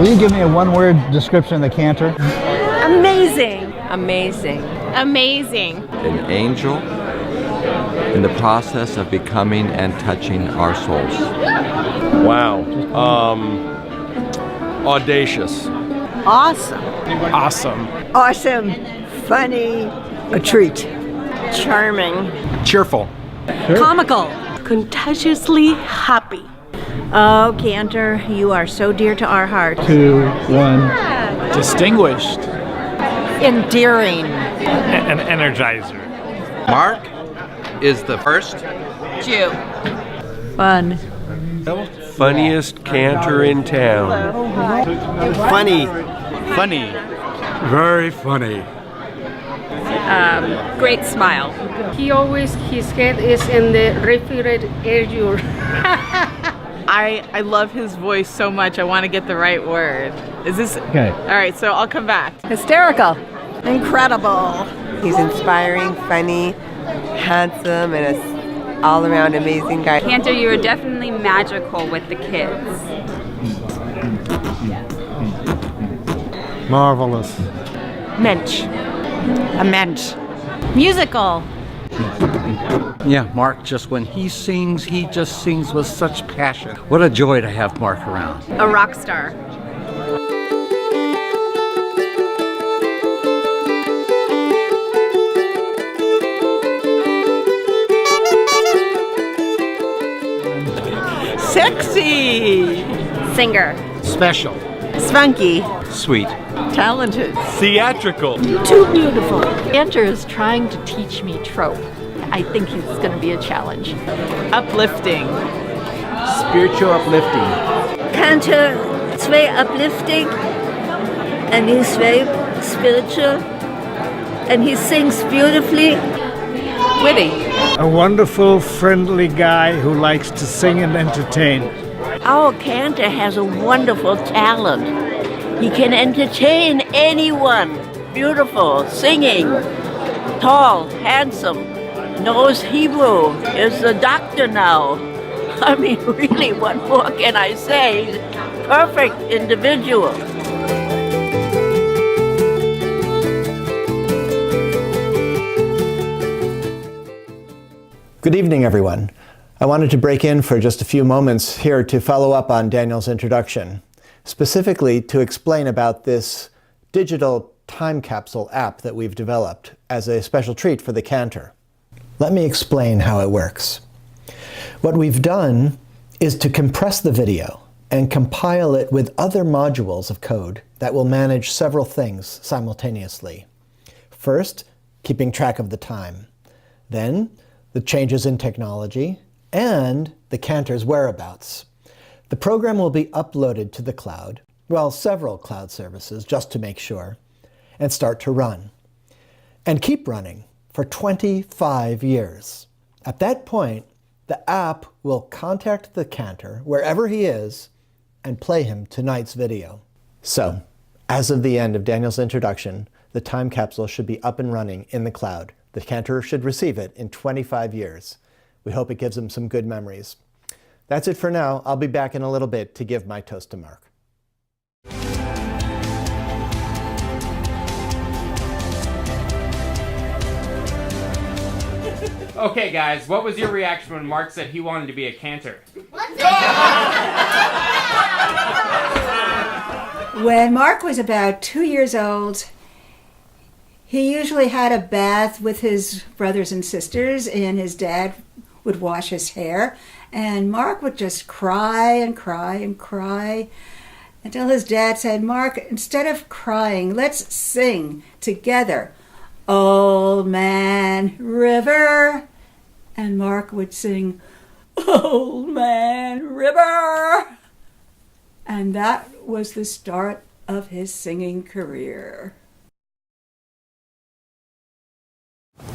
Will you give me a one-word description of the Cantor? Amazing. Amazing. Amazing. An angel in the process of becoming and touching our souls. Wow. Audacious. Awesome. Awesome. Awesome. Funny. A treat. Charming. Cheerful. Comical. Contagiously happy. Oh, Cantor, you are so dear to our heart. 2, 1. Distinguished. Endearing. An energizer. Mark is the first Jew. Fun. Funniest cantor in town. Funny. Funny. Very funny. Great smile. His head is in the refrigerator area. I love his voice so much. I want to get the right word. Is this Okay. all right? So I'll come back. Hysterical. Incredible. He's inspiring, funny, handsome, and an all-around amazing guy. Cantor, you are definitely magical with the kids. Marvelous. Mensch. A mensch. Musical. Yeah, Mark, just when he just sings with such passion. What a joy to have Mark around. A rock star. Sexy. Singer. Special. Spunky. Sweet. Talented. Theatrical. Too beautiful. Cantor is trying to teach me trope. I think it's going to be a challenge. Uplifting. Spiritual uplifting. Cantor is very uplifting, and he's very spiritual, and he sings beautifully. Witty. A wonderful, friendly guy who likes to sing and entertain. Our Cantor has a wonderful talent. He can entertain anyone. Beautiful, singing, tall, handsome, knows Hebrew, is a doctor now. I mean, really, what more can I say? He's a perfect individual. Good evening, everyone. I wanted to break in for just a few moments here to follow up on Daniel's introduction, specifically to explain about this digital time capsule app that we've developed as a special treat for the Cantor. Let me explain how it works. What we've done is to compress the video and compile it with other modules of code that will manage several things simultaneously. First, keeping track of the time. Then, the changes in technology, and the Cantor's whereabouts. The program will be uploaded to the cloud, well, several cloud services, just to make sure, and start to run. And keep running for 25 years. At that point, the app will contact the Cantor, wherever he is, and play him tonight's video. So, as of the end of Daniel's introduction, the time capsule should be up and running in the cloud. The Cantor should receive it in 25 years. We hope it gives him some good memories. That's it for now. I'll be back in a little bit to give my toast to Mark. Okay, guys, what was your reaction when Mark said he wanted to be a Cantor? When Mark was about 2 years old, he usually had a bath with his brothers and sisters, and his dad would wash his hair, and Mark would just cry and cry and cry until his dad said, "Mark, instead of crying, let's sing together, Old Man River." And Mark would sing, "Old Man River." And that was the start of his singing career.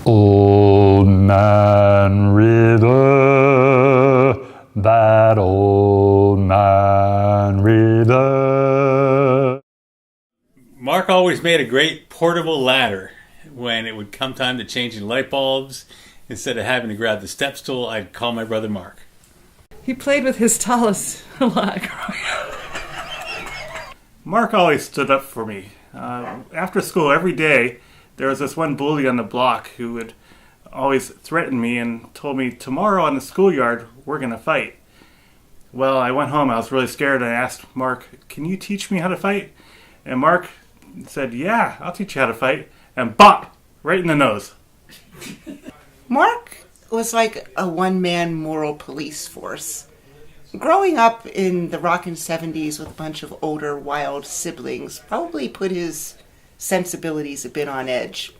Old Man River, that old man river. Mark always made a great portable ladder when it would come time to changing light bulbs. Instead of having to grab the step stool, I'd call my brother Mark. He played with his talus a lot. Mark always stood up for me. After school, every day, there was this one bully on the block who would always threaten me and told me, tomorrow on the schoolyard, we're going to fight. Well, I went home, I was really scared, and I asked Mark, can you teach me how to fight? And Mark said, yeah, I'll teach you how to fight. And bop! Right in the nose. Mark was like a one-man moral police force. Growing up in the rockin' 70s with a bunch of older, wild siblings probably put his sensibilities a bit on edge.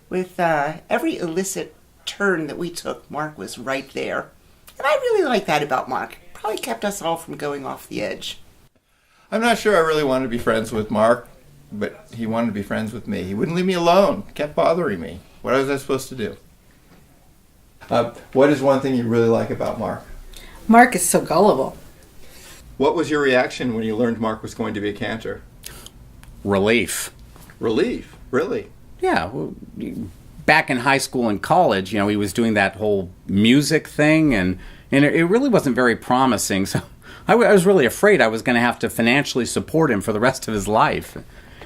With every illicit turn that we took, Mark was right there. And I really like that about Mark. Probably kept us all from going off the edge. I'm not sure I really wanted to be friends with Mark, but he wanted to be friends with me. He wouldn't leave me alone. Kept bothering me. What was I supposed to do? What is one thing you really like about Mark? Mark is so gullible. What was your reaction when you learned Mark was going to be a cantor? Relief. Relief? Really? Yeah. Well, back in high school and college, you know, he was doing that whole music thing, and it really wasn't very promising. So I was really afraid I was going to have to financially support him for the rest of his life.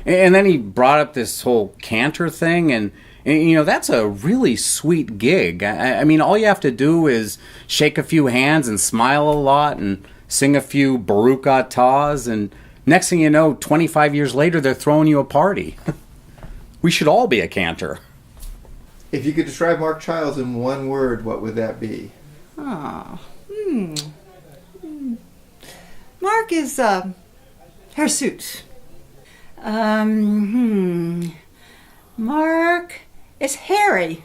And then he brought up this whole cantor thing, and you know, that's a really sweet gig. I mean, all you have to do is shake a few hands and smile a lot and sing a few Baruch Atahs, and next thing you know, 25 years later, they're throwing you a party. We should all be a cantor. If you could describe Mark Childs in one word, what would that be? Mark is hirsute. Mark is hairy.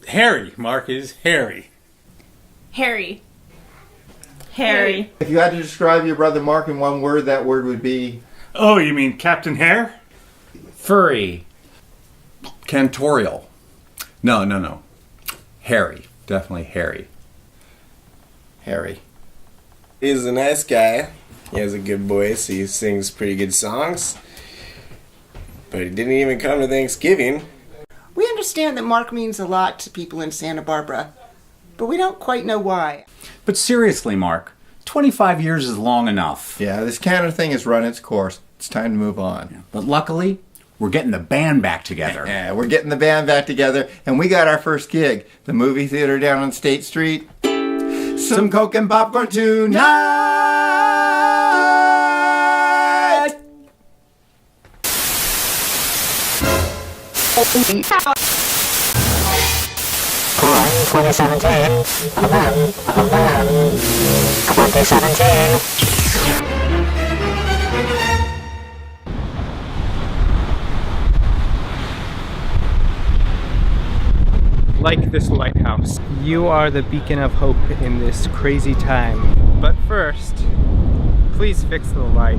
Harry. Mark is hairy. Harry. Harry. If you had to describe your brother Mark in one word, that word would be... Oh, you mean Captain Hare? Furry. Cantorial. No. Harry. Definitely Harry. Harry. He's a nice guy. He has a good voice. He sings pretty good songs. But he didn't even come to Thanksgiving. We understand that Mark means a lot to people in Santa Barbara, but we don't quite know why. But seriously, Mark, 25 years is long enough. Yeah, this cantor thing has run its course. It's time to move on. Yeah, but luckily, we're getting the band back together. Yeah, we're getting the band back together, and we got our first gig. The movie theater down on State Street. Some Coke and popcorn tonight! Like this lighthouse. You are the beacon of hope in this crazy time. But first, please fix the light.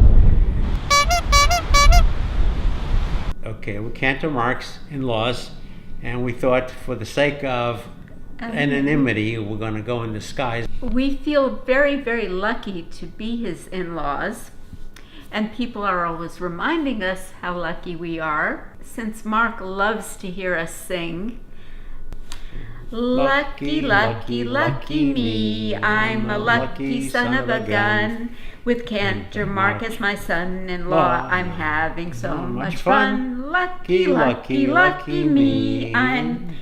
Okay, we're Cantor Mark's in-laws, and we thought for the sake of anonymity, we're going to go in disguise. We feel very, very lucky to be his in-laws, and people are always reminding us how lucky we are, since Mark loves to hear us sing. Lucky, lucky, lucky me, I'm a lucky son of a gun. With Cantor Mark as my son-in-law, I'm having so much fun. Lucky, lucky, lucky me,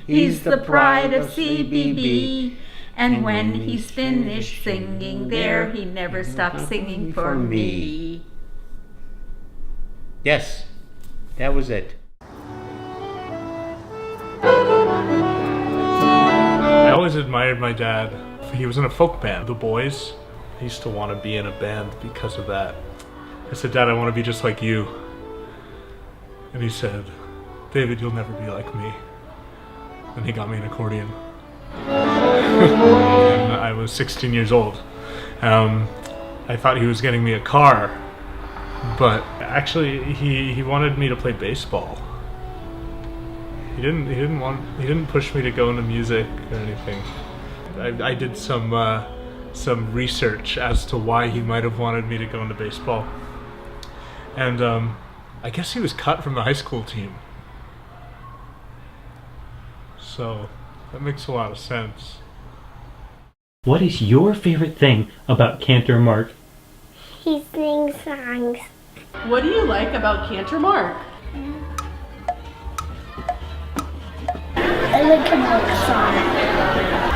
he's the pride of CBB. And when he's finished singing there, he never stops singing for me. Yes, that was it. I always admired my dad. He was in a folk band, The Boys. I used to want to be in a band because of that. I said, Dad, I want to be just like you. And he said, David, you'll never be like me. And he got me an accordion. And I was 16 years old. I thought he was getting me a car, but actually he wanted me to play baseball. He didn't push me to go into music or anything. I did some research as to why he might have wanted me to go into baseball. And I guess he was cut from the high school team. So that makes a lot of sense. What is your favorite thing about Cantor Mark? He sings songs. What do you like about Cantor Mark? I like Mark's song.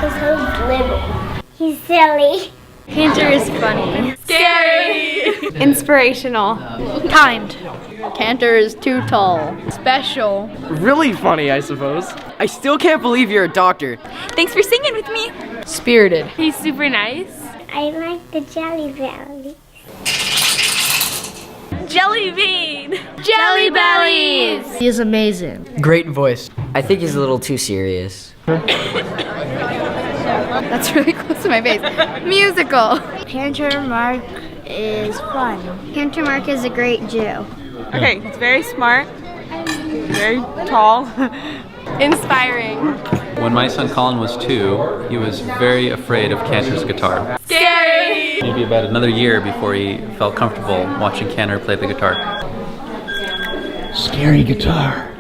He's so little. He's silly. Cantor is funny. Scary! Inspirational. Kind. Cantor is too tall. Special. Really funny, I suppose. I still can't believe you're a doctor. Thanks for singing with me. Spirited. He's super nice. I like the Jelly Belly. Jelly bean. Jelly bellies. He is amazing. Great voice. I think he's a little too serious. That's really close to my face. Musical. Cantor Mark is fun. Cantor Mark is a great Jew. Okay, he's very smart, very tall, Inspiring. When my son Colin was 2, he was very afraid of Cantor's guitar. Scary! Maybe about another year before he felt comfortable watching Cantor play the guitar. Scary guitar.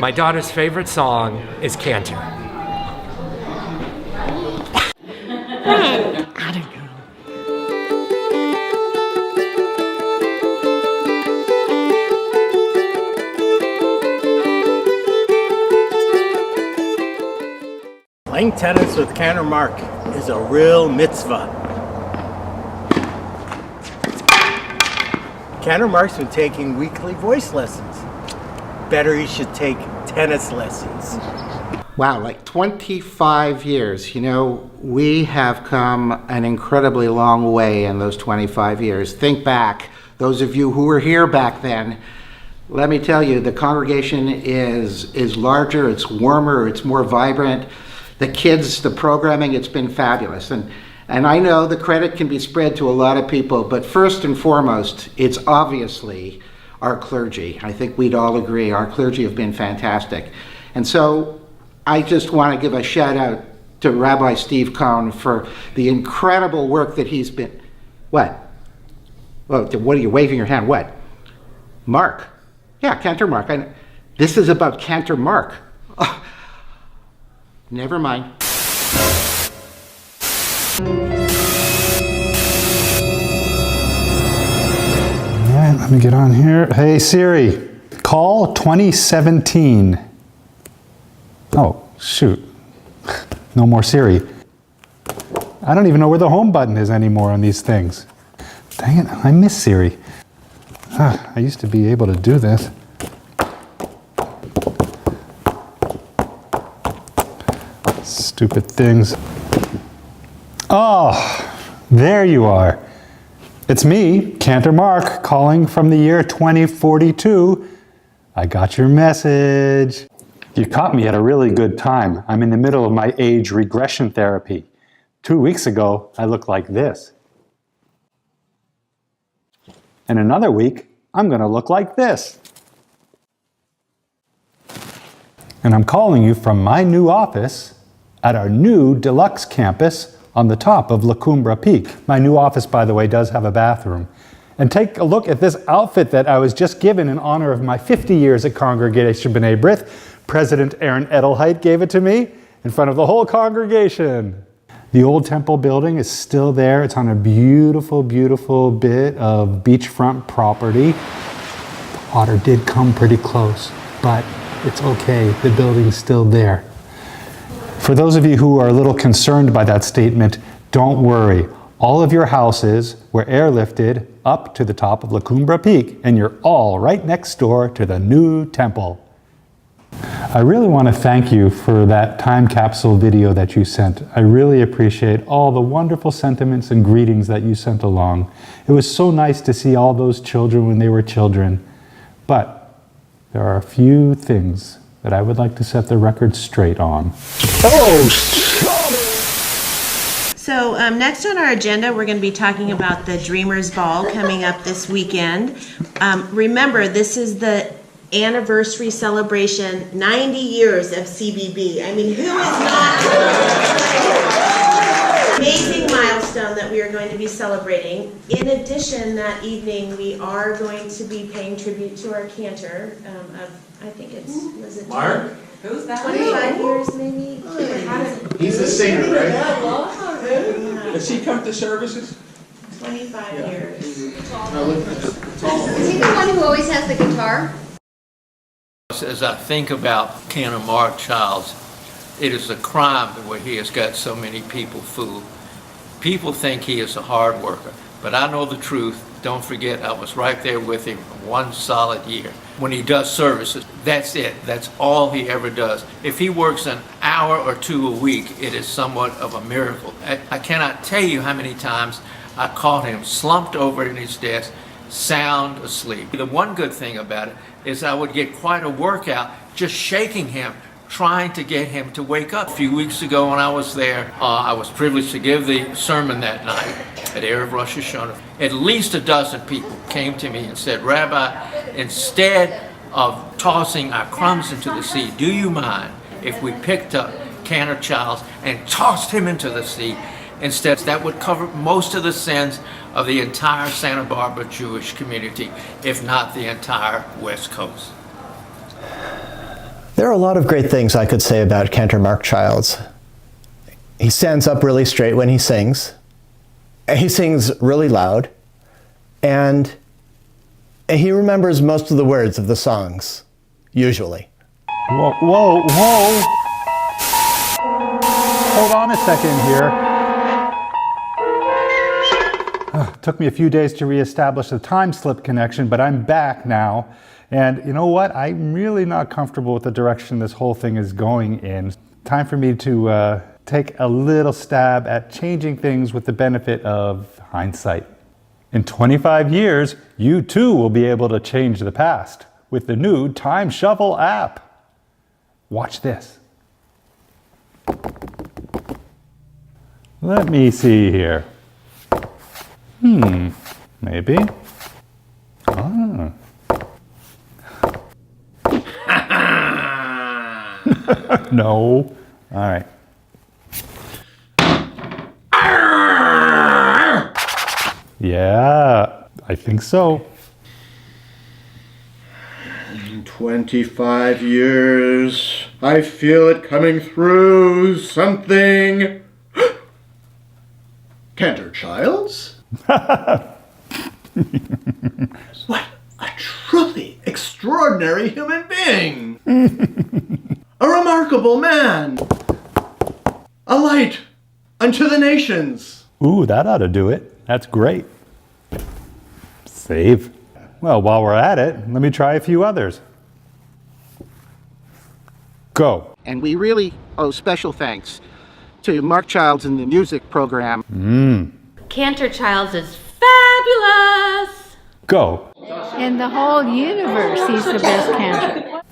My daughter's favorite song is Cantor. Playing tennis with Cantor Mark is a real mitzvah. Cantor Mark's been taking weekly voice lessons. Better he should take tennis lessons. Wow, like 25 years. You know, we have come an incredibly long way in those 25 years. Think back, those of you who were here back then, let me tell you, the congregation is larger, it's warmer, it's more vibrant. The kids, the programming, it's been fabulous. And I know the credit can be spread to a lot of people, but first and foremost, it's obviously our clergy. I think we'd all agree our clergy have been fantastic. And so I just want to give a shout out to Rabbi Steve Cohn for the incredible work that he's been. What? Well, what are you waving your hand? What? Mark. Yeah, Cantor Mark. This is about Cantor Mark. Oh, never mind. All right, let me get on here. Hey Siri, call 2017. Oh, shoot. No more Siri. I don't even know where the home button is anymore on these things. Dang it, I miss Siri. I used to be able to do this. Stupid things. Oh, there you are. It's me, Cantor Mark, calling from the year 2042. I got your message. You caught me at a really good time. I'm in the middle of my age regression therapy. 2 weeks ago, I looked like this. In another week, I'm going to look like this. And I'm calling you from my new office at our new deluxe campus on the top of La Cumbra Peak. My new office, by the way, does have a bathroom. And take a look at this outfit that I was just given in honor of my 50 years at Congregation B'nai B'rith. President Aaron Edelheit gave it to me in front of the whole congregation. The old temple building is still there. It's on a beautiful, beautiful bit of beachfront property. The water did come pretty close, but it's okay. The building's still there. For those of you who are a little concerned by that statement, don't worry. All of your houses were airlifted up to the top of La Cumbra Peak, and you're all right next door to the new temple. I really want to thank you for that time capsule video that you sent. I really appreciate all the wonderful sentiments and greetings that you sent along. It was so nice to see all those children when they were children. But there are a few things that I would like to set the record straight on. So next on our agenda, we're going to be talking about the Dreamers Ball coming up this weekend. Remember, this is the anniversary celebration, 90 years of CBB. I mean, who is not? Amazing milestone that we are going to be celebrating. In addition, that evening, we are going to be paying tribute to our cantor of, I think was it Mark? Who's that? 25 years, maybe? He's a singer, right? Does he come to services? 25 years. Is he the one who always has the guitar? As I think about Cantor Mark Childs, it is a crime the way he has got so many people fooled. People think he is a hard worker, but I know the truth. Don't forget, I was right there with him 1 solid year. When he does services, that's it. That's all he ever does. If he works an hour or 2 a week, it is somewhat of a miracle. I cannot tell you how many times I caught him slumped over in his desk, sound asleep. The one good thing about it is I would get quite a workout just shaking him, trying to get him to wake up. A few weeks ago when I was there, I was privileged to give the sermon that night at Erev Rosh Hashanah. At least a dozen people came to me and said, Rabbi, instead of tossing our crumbs into the sea, do you mind if we picked up Cantor Childs and tossed him into the sea? Instead, that would cover most of the sins of the entire Santa Barbara Jewish community, if not the entire West Coast. There are a lot of great things I could say about Cantor Mark Childs. He stands up really straight when he sings. He sings really loud. And he remembers most of the words of the songs, usually. Whoa, whoa, whoa! Hold on a second here. Took me a few days to reestablish the time slip connection, but I'm back now. And you know what? I'm really not comfortable with the direction this whole thing is going in. Time for me to take a little stab at changing things with the benefit of hindsight. In 25 years, you too will be able to change the past with the new Time Shuffle app. Watch this. Let me see here. Maybe. Ah. No. All right. Yeah, I think so. 25 years. I feel it coming through. Something. Cantor Childs? What a truly extraordinary human being! A remarkable man! A light unto the nations! Ooh, that ought to do it. That's great. Save. Well, while we're at it, let me try a few others. Go. And we really owe special thanks to Mark Childs and the music program. Cantor Childs is fabulous! Go. In the whole universe, he's the best cantor.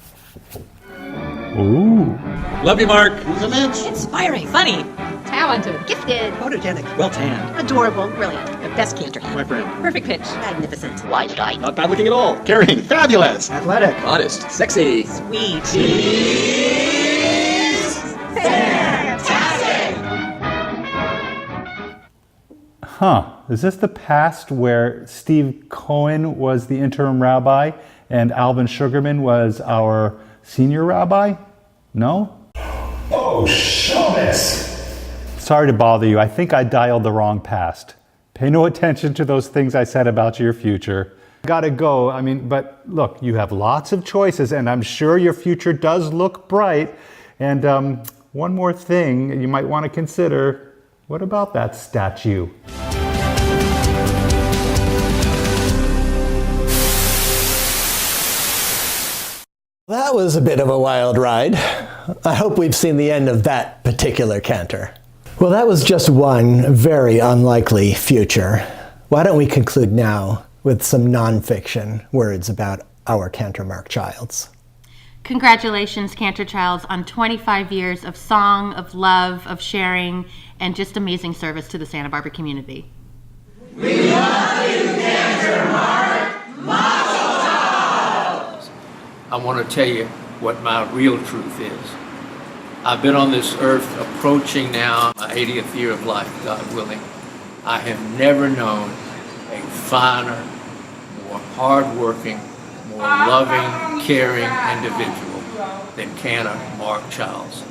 Ooh. Love you, Mark. Inspiring, funny, talented, gifted, photogenic, Well tanned. adorable, brilliant, the best cantor. My friend. Perfect pitch, magnificent, wise guy, Not bad looking at all. Caring. Fabulous. Athletic. Modest. Sexy. sweet, Huh. Is this the past where Steve Cohen was the interim rabbi and Alvin Sugarman was our senior rabbi? No? Oh, shabbos! Sorry to bother you. I think I dialed the wrong past. Pay no attention to those things I said about your future. Gotta go. I mean, but look, you have lots of choices, and I'm sure your future does look bright. And one more thing you might want to consider. What about that statue? That was a bit of a wild ride. I hope we've seen the end of that particular cantor. Well, that was just one very unlikely future. Why don't we conclude now with some nonfiction words about our Cantor Mark Childs. Congratulations, Cantor Childs, on 25 years of song, of love, of sharing, and just amazing service to the Santa Barbara community. We love you, Cantor Mark. Mazel tov! I want to tell you what my real truth is. I've been on this earth approaching now my 80th year of life, God willing. I have never known a finer, more hardworking, more loving, caring individual than Cantor Mark Childs.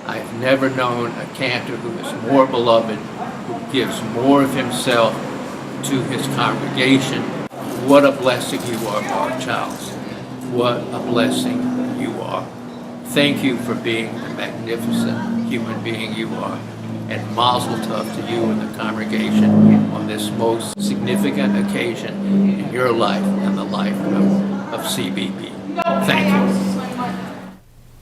I've never known a cantor who is more beloved, who gives more of himself, to his congregation. What a blessing you are, Mark Childs. What a blessing you are. Thank you for being the magnificent human being you are. And mazel tov to you and the congregation on this most significant occasion in your life and the life of CBP. Thank you.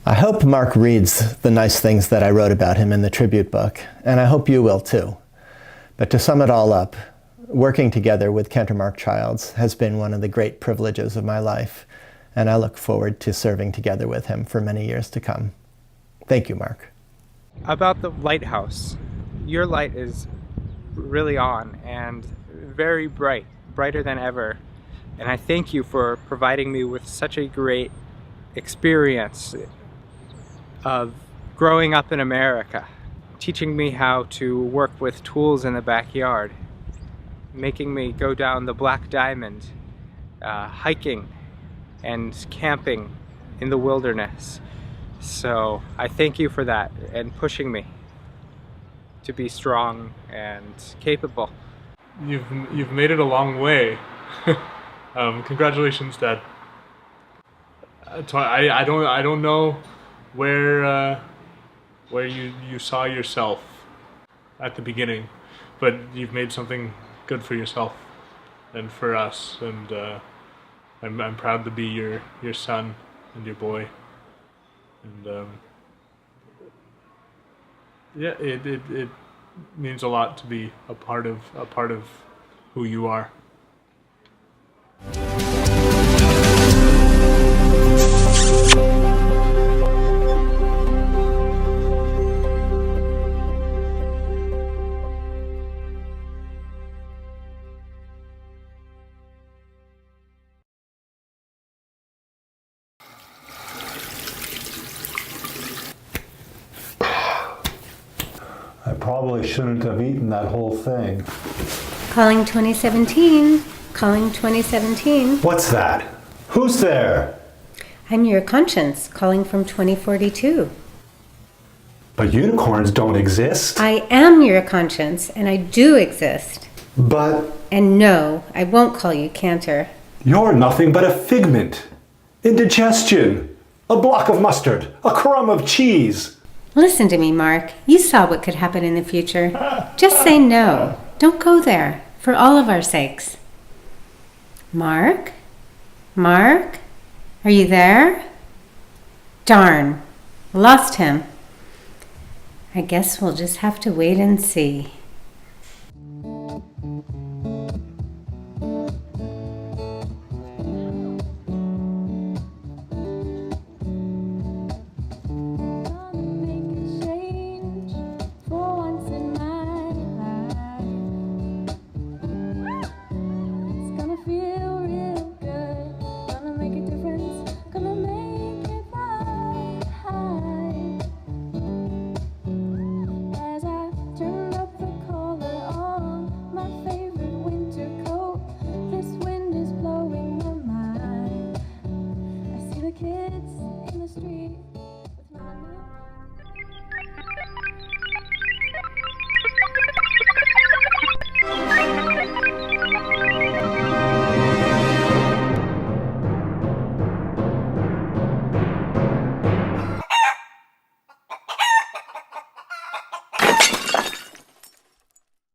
I hope Mark reads the nice things that I wrote about him in the tribute book, and I hope you will too. But to sum it all up, working together with Cantor Mark Childs has been one of the great privileges of my life, and I look forward to serving together with him for many years to come. Thank you, Mark. About the lighthouse, your light is really on and very bright, brighter than ever. And I thank you for providing me with such a great experience of growing up in America, teaching me how to work with tools in the backyard, making me go down the Black Diamond, hiking and camping in the wilderness. So I thank you for that and pushing me to be strong and capable. You've made it a long way. Congratulations, Dad. I don't know where you saw yourself at the beginning, but you've made something good for yourself and for us, and I'm proud to be your son and your boy. And yeah, it means a lot to be a part of who you are. I probably shouldn't have eaten that whole thing. Calling 2017. Calling 2017. What's that? Who's there? I'm your conscience, calling from 2042. But unicorns don't exist. I am your conscience, and I do exist. But... And no, I won't call you Cantor. You're nothing but a figment. Indigestion. A block of mustard. A crumb of cheese. Listen to me, Mark. You saw what could happen in the future. Just say no. Don't go there, for all of our sakes. Mark? Mark? Are you there? Darn. Lost him. I guess we'll just have to wait and see. Kids in the street